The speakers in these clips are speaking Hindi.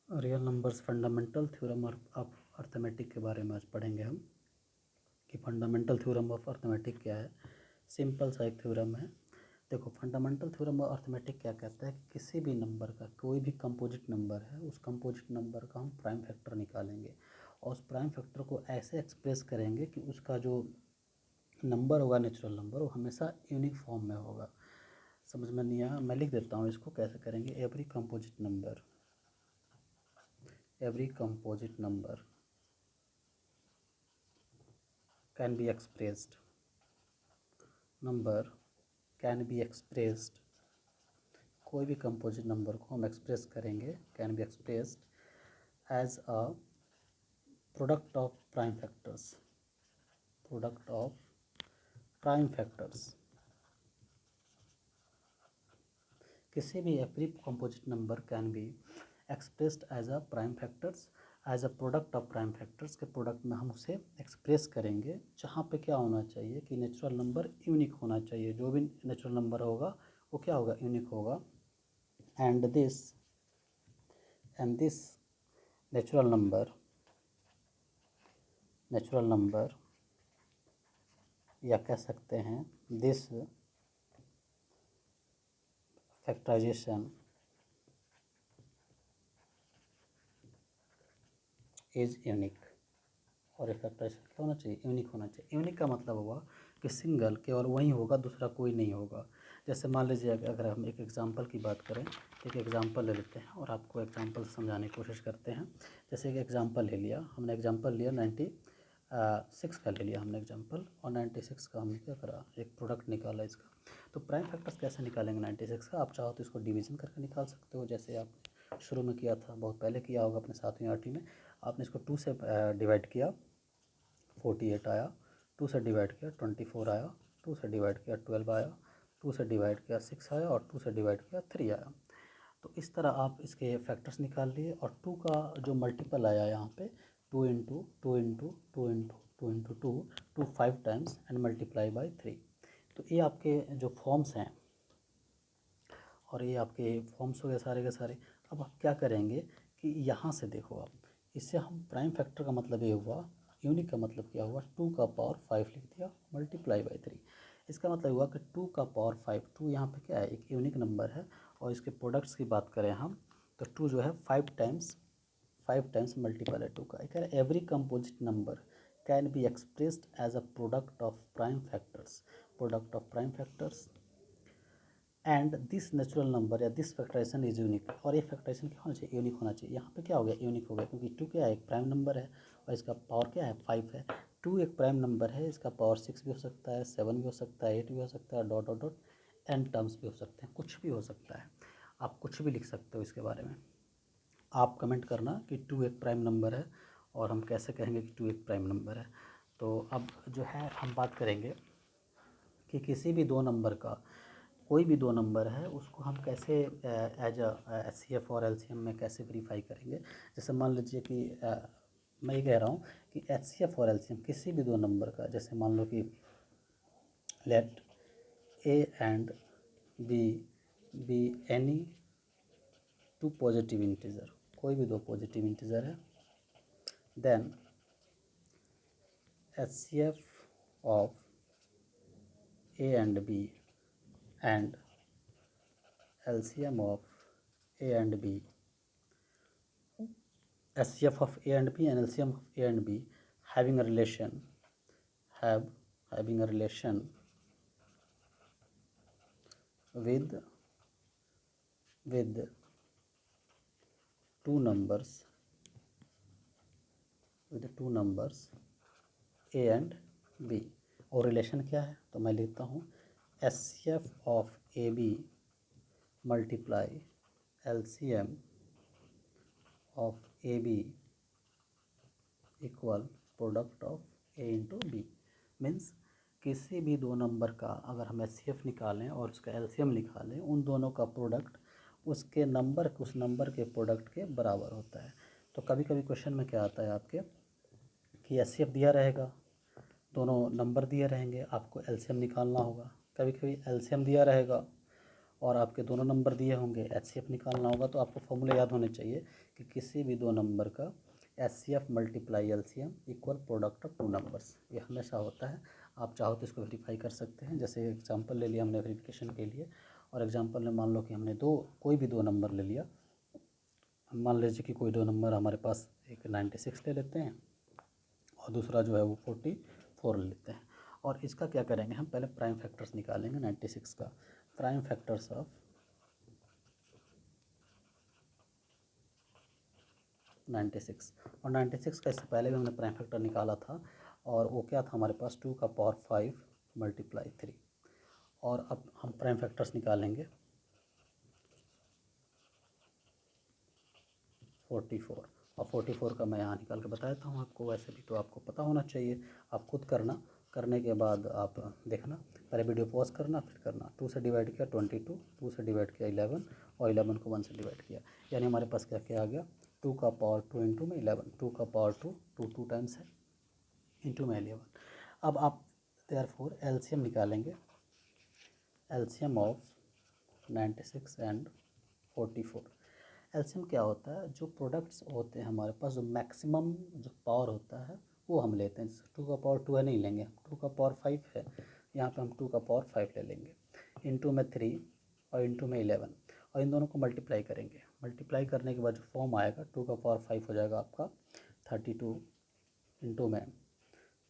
Real numbers fundamental theorem of arithmetic के बारे में आज पढ़ेंगे हम कि फंडामेंटल थ्योरम ऑफ अर्थमेटिक क्या है। सिंपल सा एक थ्योरम है। देखो, फंडामेंटल थ्योरम ऑफ अर्थमेटिक क्या कहता है कि किसी भी नंबर का, कोई भी कंपोजिट नंबर है, उस कंपोजिट नंबर का हम प्राइम फैक्टर निकालेंगे और उस प्राइम फैक्टर को ऐसे एक्सप्रेस करेंगे कि उसका जो नंबर होगा, नेचुरल नंबर, वो हमेशा यूनिक फॉर्म में होगा। समझ में नहीं आया, मैं लिख देता हूँ इसको कैसे करेंगे। Every composite number can be expressed कोई भी कंपोजिट नंबर को हम एक्सप्रेस करेंगे, can be expressed as a product of prime factors. किसी भी every composite number can be expressed as a prime factors, as a product of prime factors के प्रोडक्ट में हम उसे एक्सप्रेस करेंगे, जहाँ पे क्या होना चाहिए कि नेचुरल नंबर यूनिक होना चाहिए। जो भी नेचुरल नंबर होगा वो क्या होगा, यूनिक होगा। एंड दिस नेचुरल नंबर या कह सकते हैं दिस फैक्टराइजेशन इज यूनिक। और ये फैक्टराइजेशन क्या होना चाहिए, यूनिक होना चाहिए। यूनिक का मतलब हुआ कि सिंगल केवल वही होगा, दूसरा कोई नहीं होगा। जैसे मान लीजिए अगर हम एक एग्जांपल की बात करें, एक एग्जांपल ले लेते हैं और आपको एग्जांपल समझाने की कोशिश करते हैं। जैसे एक एग्जांपल ले लिया हमने, एग्जांपल लिया 96 का ले लिया हमने एग्जांपल, और 96 का हमने क्या करा, एक प्रोडक्ट निकाला इसका। तो प्राइम फैक्टर्स कैसे निकालेंगे 96 का? आप चाहो तो इसको डिवीज़न करके निकाल सकते हो, जैसे आप शुरू में किया था, बहुत पहले किया होगा अपने 7वीं 8वीं में। आपने इसको 2 से डिवाइड किया, 48 आया। 2 से डिवाइड किया 24 आया। 2 से डिवाइड किया 12 आया। 2 से डिवाइड किया 6 आया और 2 से डिवाइड किया 3 आया। तो इस तरह आप इसके फैक्टर्स निकाल लिए। और 2 का जो मल्टीपल आया यहाँ पे, 2 into 2 into 2 into 2 into 2, 2 5 times and multiply by 3। तो ये आपके जो फॉर्म्स हैं, और ये आपके फॉर्म्स हो गए सारे के सारे। अब आप क्या करेंगे कि यहाँ से देखो, आप इससे हम प्राइम फैक्टर का मतलब ये हुआ, यूनिक का मतलब क्या हुआ, 2 का पावर 5 लिख दिया मल्टीप्लाई बाई 3। इसका मतलब हुआ कि 2 का पावर 5, 2 यहाँ पे क्या है, एक यूनिक नंबर है। और इसके प्रोडक्ट्स की बात करें हम, तो 2 जो है 5 टाइम्स मल्टीपल है 2 का। कह रहे every composite number can be expressed as a product of prime factors and this natural number या दिस फैक्टराइजेशन इज यूनिक। और ये फैक्टराइजेशन क्या होना चाहिए, यूनिक होना चाहिए। यहाँ पे क्या हो गया, यूनिक हो गया, क्योंकि 2 क्या है, एक प्राइम नंबर है और इसका पावर क्या है, 5 है। 2 एक प्राइम नंबर है, इसका पावर 6 भी हो सकता है, 7 भी हो सकता है, 8 भी हो सकता है, dot dot dot N terms भी हो सकते हैं, कुछ भी हो सकता है। आप कुछ भी लिख सकते हो इसके बारे में। आप कमेंट करना कि 2 एक प्राइम नंबर है और हम कैसे कहेंगे कि 2 एक प्राइम नंबर है। तो अब जो है हम बात करेंगे कि किसी भी दो नंबर का, कोई भी दो नंबर है, उसको हम कैसे एज एच सी एफ और एल सी एम में कैसे वेरीफाई करेंगे। जैसे मान लीजिए कि मैं ये कह रहा हूँ कि एच सी एफ और एल सी एम किसी भी दो नंबर का, जैसे मान लो कि let A and B any two positive integer, कोई भी दो पॉजिटिव इंटीजर है, then H C F of A and B and LCM of A and B, SCF of A and B and LCM of A and B having a relation, having a relation with two numbers, A and B। और रिलेशन क्या है, तो मैं लिखता हूँ SCF of AB multiply LCM of AB equal product of A into B. Means किसी भी दो नंबर का अगर हम एच निकालें और उसका एलसीएम निकालें, उन दोनों का प्रोडक्ट उसके नंबर, उस नंबर के प्रोडक्ट के बराबर होता है। तो कभी कभी क्वेश्चन में क्या आता है आपके कि एच दिया रहेगा, दोनों नंबर दिए रहेंगे, आपको एलसीएम निकालना होगा। कभी कभी एलसीएम दिया रहेगा और आपके दोनों नंबर दिए होंगे, HCF निकालना होगा तो आपको फॉर्मूला याद होने चाहिए कि किसी भी दो नंबर का HCF multiply LCM equal product of two numbers, ये हमेशा होता है। आप चाहो तो इसको वेरीफाई कर सकते हैं। जैसे एग्जांपल ले लिया हमने वेरिफिकेशन के लिए, और एग्जांपल में मान लो कि हमने कोई भी दो नंबर ले लिया। मान लीजिए कि कोई दो नंबर हमारे पास, एक 96 ले लेते हैं और दूसरा जो है वो 44 ले लेते हैं। और इसका क्या करेंगे, हम पहले प्राइम फैक्टर्स निकालेंगे 96 का। प्राइम फैक्टर्स ऑफ 96, और 96 का इससे पहले भी हमने प्राइम फैक्टर निकाला था, और वो क्या था हमारे पास 2 का पावर 5 मल्टीप्लाई 3। और अब हम प्राइम फैक्टर्स निकालेंगे 44, और 44 का मैं यहाँ निकाल के बता देता हूँ आपको। वैसे भी तो आपको पता होना चाहिए, आप खुद करना, करने के बाद आप देखना, पहले वीडियो पॉज करना फिर करना। 2 से डिवाइड किया 22, 2 से डिवाइड किया 11, और 11 को 1 से डिवाइड किया, यानी हमारे पास क्या क्या आ गया, 2 का पावर 2 इंटू में 11, 2 का पावर 2 2 टाइम्स है, इंटू में 11। अब आप देयरफॉर एलसीएम निकालेंगे, एलसीएम ऑफ 96 एंड 44। एलसीएम क्या होता है, जो प्रोडक्ट्स होते हैं हमारे पास, जो मैक्सिमम जो पावर होता है वो हम लेते हैं। जैसे 2 का पावर 2 है, नहीं लेंगे हम, 2 का पावर 5 है, यहाँ पे हम 2 का पावर 5 ले लेंगे, इंटू में 3 और इंटू में 11, और इन दोनों को मल्टीप्लाई करेंगे। मल्टीप्लाई करने के बाद जो फॉर्म आएगा 2 का पावर 5 हो जाएगा आपका 32, इंटू में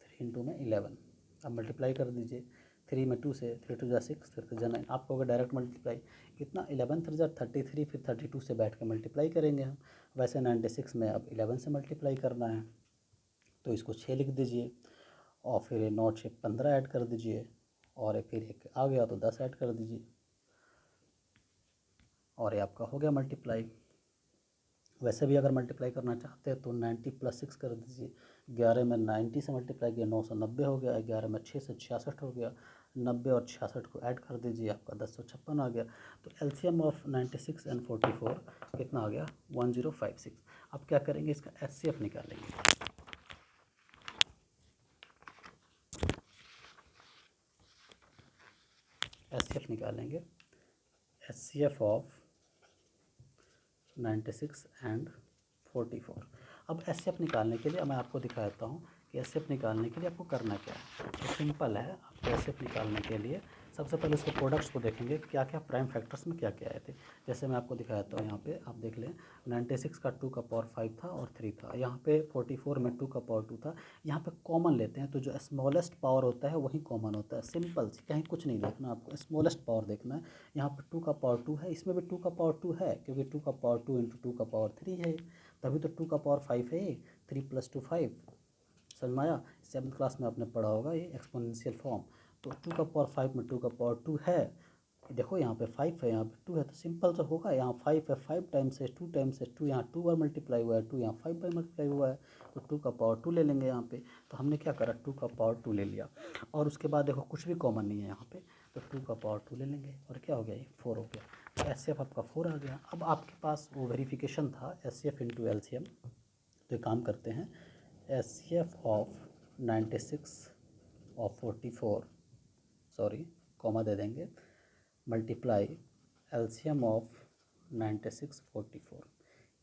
3 इंटू में 11। अब मल्टीप्लाई कर दीजिए, 3 में 2 से, 3 टू जा 6, 3 टू जा 9, आपको होगा डायरेक्ट मल्टीप्लाई कितना, 11 3 जा 33, फिर 32 से बैठ के मल्टीप्लाई करेंगे हम। वैसे 96 में अब 11 से मल्टीप्लाई करना है, तो इसको 6 लिख दीजिए, और फिर 9 6 15 ऐड कर दीजिए, और फिर एक आ गया तो 10 ऐड कर दीजिए, और ये आपका हो गया मल्टीप्लाई। वैसे भी अगर मल्टीप्लाई करना चाहते हैं तो 90 प्लस 6 कर दीजिए, 11 में 90 से मल्टीप्लाई किया 990 हो गया, 11 में 6 से 66 हो गया, 90 और 66 को ऐड कर दीजिए, आपका 1056 आ गया। तो एलसीएम ऑफ 96 एंड 44 कितना आ गया, 1056। अब क्या करेंगे, इसका एचसीएफ निकालेंगे। एचसीएफ निकालेंगे, एचसीएफ ऑफ 96 एंड 44। अब एचसीएफ निकालने के लिए मैं आपको दिखा देता हूँ कि एचसीएफ निकालने के लिए आपको करना क्या है। तो सिंपल है, आपको एचसीएफ निकालने के लिए सबसे पहले उसके प्रोडक्ट्स को देखेंगे, क्या क्या प्राइम फैक्टर्स में क्या क्या आए थे। जैसे मैं आपको दिखा देता हूँ, यहाँ पे आप देख लें, 96 का 2 का पावर 5 था और 3 था, यहाँ पे 44 में 2 का पावर 2 था। यहाँ पे कॉमन लेते हैं तो जो स्मॉलेस्ट पावर होता है वही कॉमन होता है, सिंपल, कहीं कुछ नहीं देखना, आपको स्मॉलेस्ट पावर देखना है। यहाँ पे 2 का पावर 2 है, इसमें भी 2 का पावर 2 है, क्योंकि 2 का पावर 2 इंटू 2 का पावर 3 है, तभी तो 2 का पावर 5 है, 3 + 2 5। समझ में आया, 7th क्लास में आपने पढ़ा होगा ये एक्सपोनेंशियल फॉर्म। तो 2 का पावर 5 में 2 का पावर 2 है, देखो यहाँ पे 5 है, यहाँ पे 2 है, तो सिंपल तो होगा, यहाँ 5 है, 5 टाइम्स है 2 टाइम्स है 2, यहाँ 2 बार मल्टीप्लाई हुआ है 2, यहाँ 5 बार मल्टीप्लाई हुआ है, तो 2 का पावर 2 ले लेंगे यहाँ पे। तो हमने क्या करा, 2 का पावर 2 ले लिया, और उसके बाद देखो कुछ भी कॉमन नहीं है यहाँ पे, तो 2 का पावर 2 ले लेंगे, और क्या हो गया, ये 4 हो गया। तो एचसीएफ आपका 4 आ गया। अब आपके पास वो वेरिफिकेशन था एचसीएफ इंटू एलसीएम, तो काम करते हैं, एचसीएफ ऑफ 96 और 44, सॉरी कॉमा दे देंगे, मल्टीप्लाई एलसीएम ऑफ 96 44,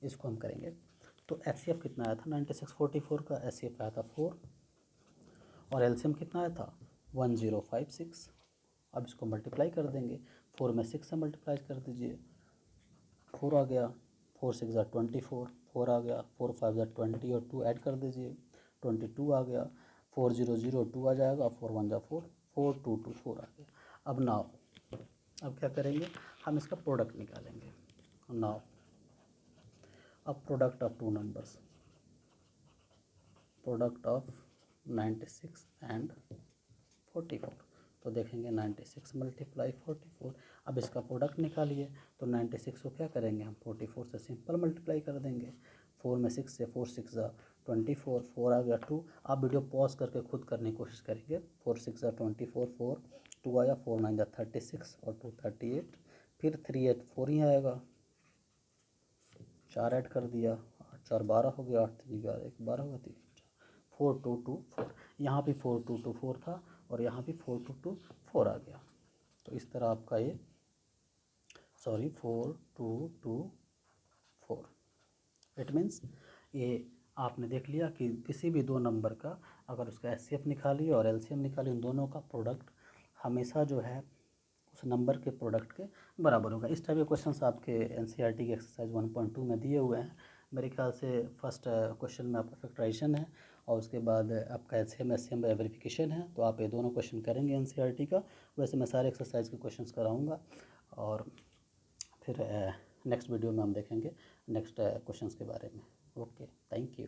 इसको हम करेंगे। तो एचसीएफ कितना आया था 96 44 का, एचसीएफ आया था 4, और एलसीएम कितना आया था 1056। अब इसको मल्टीप्लाई कर देंगे, 4 में 6 से मल्टीप्लाई कर दीजिए, 4 आ गया, 4 6 ज़ा 24, 4 आ गया, 4 5 ज़ा 20, और 2 ऐड कर दीजिए, 22 आ गया, 4 0 0 2 आ जाएगा, 4 1 ज़ा 4, 4 2 2 4 आ गया। अब नाउ, अब क्या करेंगे, हम इसका प्रोडक्ट निकालेंगे। नाउ अब product of two numbers, product of 96 and 44, तो देखेंगे 96 मल्टीप्लाई 44। अब इसका प्रोडक्ट निकालिए, तो 96 को क्या करेंगे हम 44 से सिंपल मल्टीप्लाई कर देंगे, 4 में 6 से, 4 6 ज़ा 24, 4 आ गया 2। आप वीडियो पॉज करके खुद करने की कोशिश करेंगे, 4 6 ज़ा 24, 4 2 आया, 4 9 ज़ा 36 और 2 38, फिर 3 8 4 ही आएगा, 4 ऐड कर दिया, 8 4 12 हो गया, 8 3 11 1 12 होगा, 3 4 2 2 4, यहाँ भी 4 2 2 4 था, और यहाँ भी 4 2 2 4 आ गया। तो इस तरह आपका ये सॉरी 4224। इट मीन्स ये आपने देख लिया कि किसी भी दो नंबर का अगर उसका एचसीएफ निकालिए और एलसीएम निकालिए, उन दोनों का प्रोडक्ट हमेशा जो है उस नंबर के प्रोडक्ट के बराबर होगा। इस टाइप के क्वेश्चंस आपके एनसीईआरटी के एक्सरसाइज 1.2 में दिए हुए हैं। मेरे ख्याल से फर्स्ट क्वेश्चन में आपका फैक्टराइजेशन है और उसके बाद आपका एलसीएम एचसीएम वेरिफिकेशन है। तो आप ये दोनों क्वेश्चन करेंगे एनसीईआरटी का। वैसे मैं सारे एक्सरसाइज के क्वेश्चंस कराऊंगा और फिर नेक्स्ट वीडियो में हम देखेंगे नेक्स्ट क्वेश्चंस के बारे में। Okay, thank you.